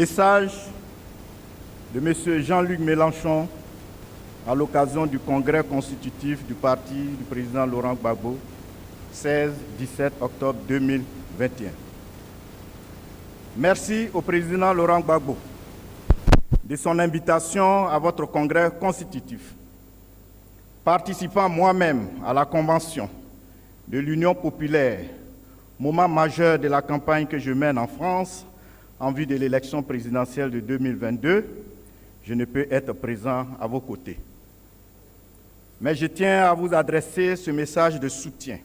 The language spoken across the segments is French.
Message de M. Jean-Luc Mélenchon à l'occasion du congrès constitutif du parti du président Laurent Gbagbo, 16-17 octobre 2021. Merci au président Laurent Gbagbo de son invitation à votre congrès constitutif. Participant moi-même à la convention de l'Union populaire, moment majeur de la campagne que je mène en France en vue de l'élection présidentielle de 2022, je ne peux être présent à vos côtés. Mais je tiens à vous adresser ce message de soutien.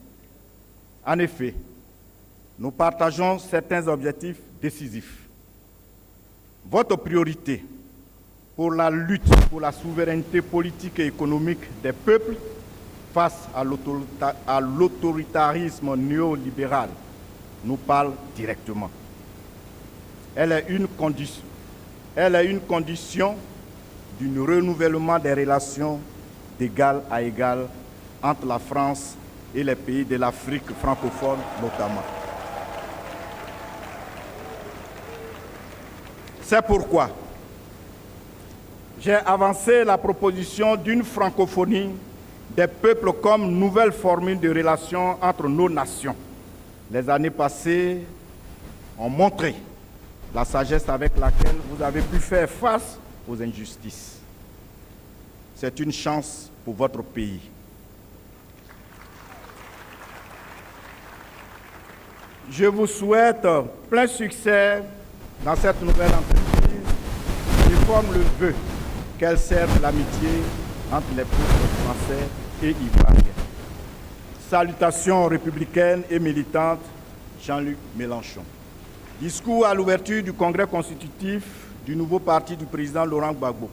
En effet, nous partageons certains objectifs décisifs. Votre priorité pour la lutte pour la souveraineté politique et économique des peuples face à l'autoritarisme néolibéral nous parle directement. Elle est une condition du renouvellement des relations d'égal à égal entre la France et les pays de l'Afrique francophone notamment. C'est pourquoi j'ai avancé la proposition d'une francophonie des peuples comme nouvelle formule de relations entre nos nations. Les années passées ont montré la sagesse avec laquelle vous avez pu faire face aux injustices. C'est une chance pour votre pays. Je vous souhaite plein succès dans cette nouvelle entreprise et forme le vœu qu'elle serve l'amitié entre les peuples français et ivoiriens. Salutations républicaines et militantes, Jean-Luc Mélenchon. Discours à l'ouverture du congrès constitutif du nouveau parti du président Laurent Gbagbo.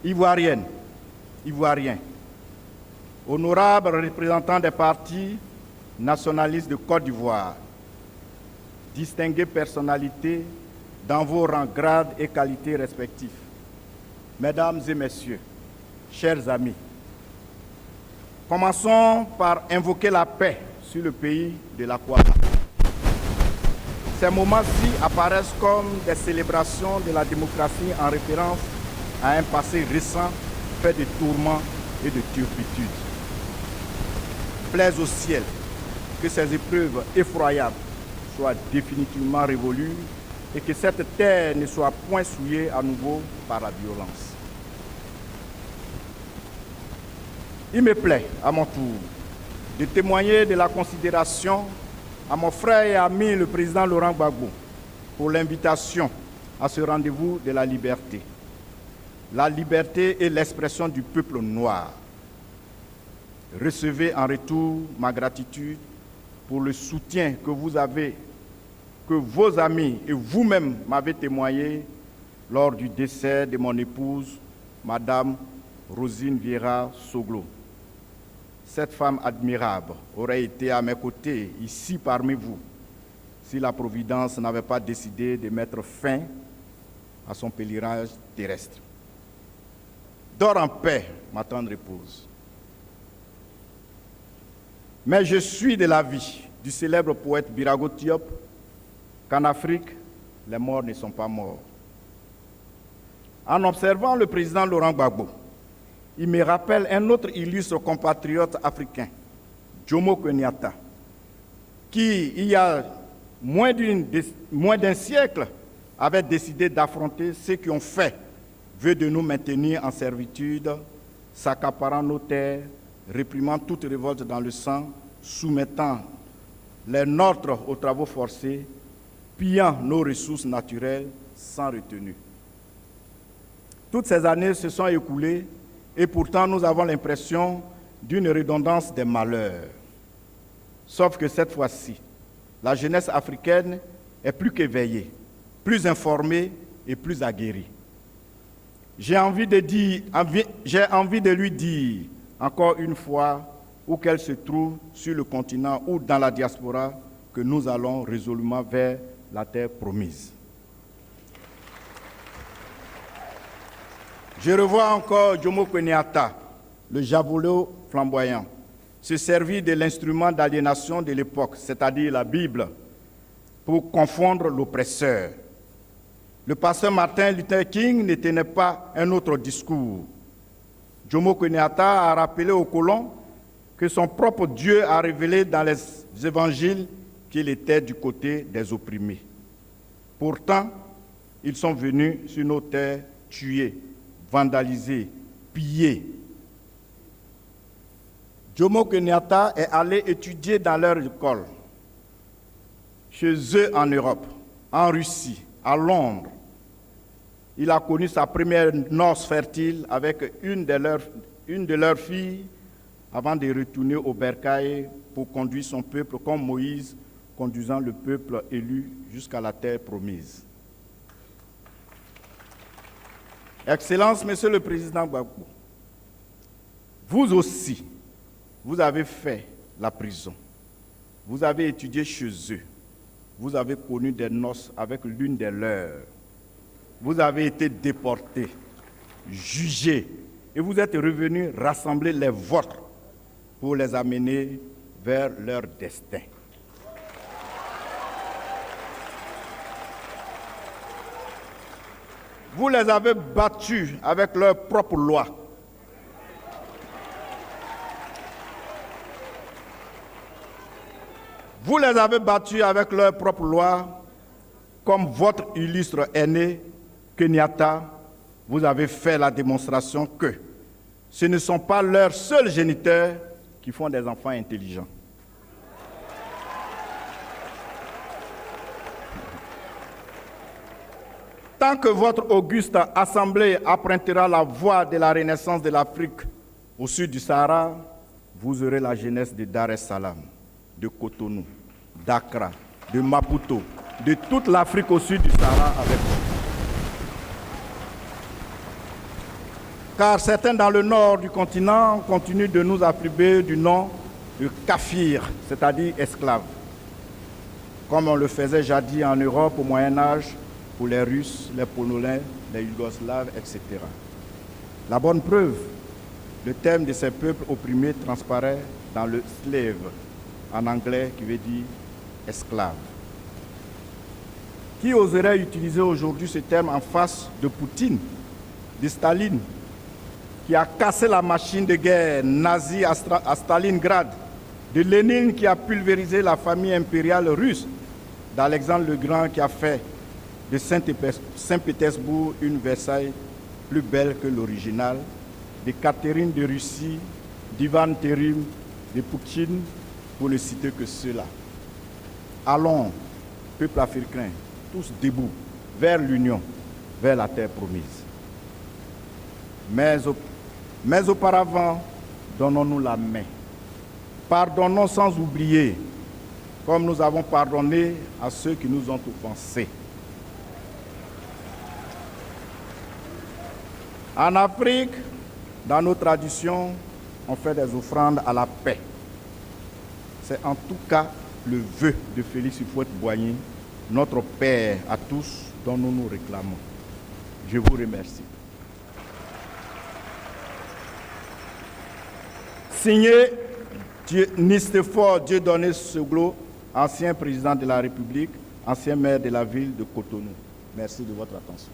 Ivoirienne, Ivoiriens, honorables représentants des partis nationalistes de Côte d'Ivoire, distinguées personnalités dans vos rangs, grades et qualités respectifs, Mesdames et Messieurs, chers amis, commençons par invoquer la paix sur le pays de la Kwara. Ces moments-ci apparaissent comme des célébrations de la démocratie en référence à un passé récent fait de tourments et de turpitudes. Plaise au ciel que ces épreuves effroyables soient définitivement révolues et que cette terre ne soit point souillée à nouveau par la violence. Il me plaît, à mon tour, de témoigner de la considération à mon frère et ami, le président Laurent Gbagbo, pour l'invitation à ce rendez-vous de la liberté. La liberté est l'expression du peuple noir. Recevez en retour ma gratitude pour le soutien que vos amis et vous-même m'avez témoigné lors du décès de mon épouse, Madame Rosine Vieira Soglo. Cette femme admirable aurait été à mes côtés, ici parmi vous, si la Providence n'avait pas décidé de mettre fin à son pèlerinage terrestre. Dors en paix, ma tendre épouse. Mais je suis de l'avis du célèbre poète Birago Diop qu'en Afrique, les morts ne sont pas morts. En observant le président Laurent Gbagbo, il me rappelle un autre illustre compatriote africain, Jomo Kenyatta, qui, il y a moins d'un siècle, avait décidé d'affronter ceux qui ont fait vœu de nous maintenir en servitude, s'accaparant nos terres, réprimant toute révolte dans le sang, soumettant les nôtres aux travaux forcés, pillant nos ressources naturelles sans retenue. Toutes ces années se sont écoulées et pourtant nous avons l'impression d'une redondance des malheurs. Sauf que cette fois-ci, la jeunesse africaine est plus qu'éveillée, plus informée et plus aguerrie. J'ai envie de lui dire, encore une fois, où qu'elle se trouve, sur le continent ou dans la diaspora, que nous allons résolument vers la terre promise. Je revois encore Jomo Kenyatta, le javelot flamboyant, se servir de l'instrument d'aliénation de l'époque, c'est-à-dire la Bible, pour confondre l'oppresseur. le pasteur Martin Luther King ne tenait pas un autre discours. Jomo Kenyatta a rappelé aux colons que son propre Dieu a révélé dans les évangiles qu'il était du côté des opprimés. Pourtant, ils sont venus sur nos terres tuer, vandaliser, piller. Jomo Kenyatta est allé étudier dans leur école, chez eux en Europe, en Russie, à Londres. Il a connu sa première noce fertile avec une de leurs filles avant de retourner au bercail pour conduire son peuple comme Moïse, conduisant le peuple élu jusqu'à la terre promise. Excellence, Monsieur le Président Gbagbo, vous aussi, vous avez fait la prison. Vous avez étudié chez eux. Vous avez connu des noces avec l'une des leurs. Vous avez été déportés, jugés, et vous êtes revenus rassembler les vôtres pour les amener vers leur destin. Vous les avez battus avec leur propre loi. Vous les avez battus avec leur propre loi, comme votre illustre aîné, Kenyatta. Vous avez fait la démonstration que ce ne sont pas leurs seuls géniteurs qui font des enfants intelligents. Tant que votre auguste assemblée empruntera la voie de la renaissance de l'Afrique au sud du Sahara, vous aurez la jeunesse de Dar es Salaam, de Cotonou, d'Accra, de Maputo, de toute l'Afrique au sud du Sahara avec vous. Car certains dans le nord du continent continuent de nous attribuer du nom de kafir, c'est-à-dire esclaves, comme on le faisait jadis en Europe au Moyen-Âge, pour les Russes, les Polonais, les Yougoslaves, etc. La bonne preuve, le thème de ces peuples opprimés transparaît dans le slave, en anglais, qui veut dire esclave. Qui oserait utiliser aujourd'hui ce terme en face de Poutine, de Staline, qui a cassé la machine de guerre nazie à Stalingrad, de Lénine qui a pulvérisé la famille impériale russe, d'Alexandre le Grand qui a fait de Saint-Pétersbourg une Versailles plus belle que l'original, de Catherine de Russie, d'Ivan Terim, de Poutine, pour ne citer que ceux-là. Allons, peuple africain, tous debout, vers l'union, vers la terre promise. Mais auparavant, donnons-nous la main. Pardonnons sans oublier, comme nous avons pardonné à ceux qui nous ont offensés. En Afrique, dans nos traditions, on fait des offrandes à la paix. C'est en tout cas le vœu de Félix Houphouët-Boigny, notre Père à tous, dont nous nous réclamons. Je vous remercie. Signé Nistefor Dieudonné Seglo, ancien président de la République, ancien maire de la ville de Cotonou. Merci de votre attention.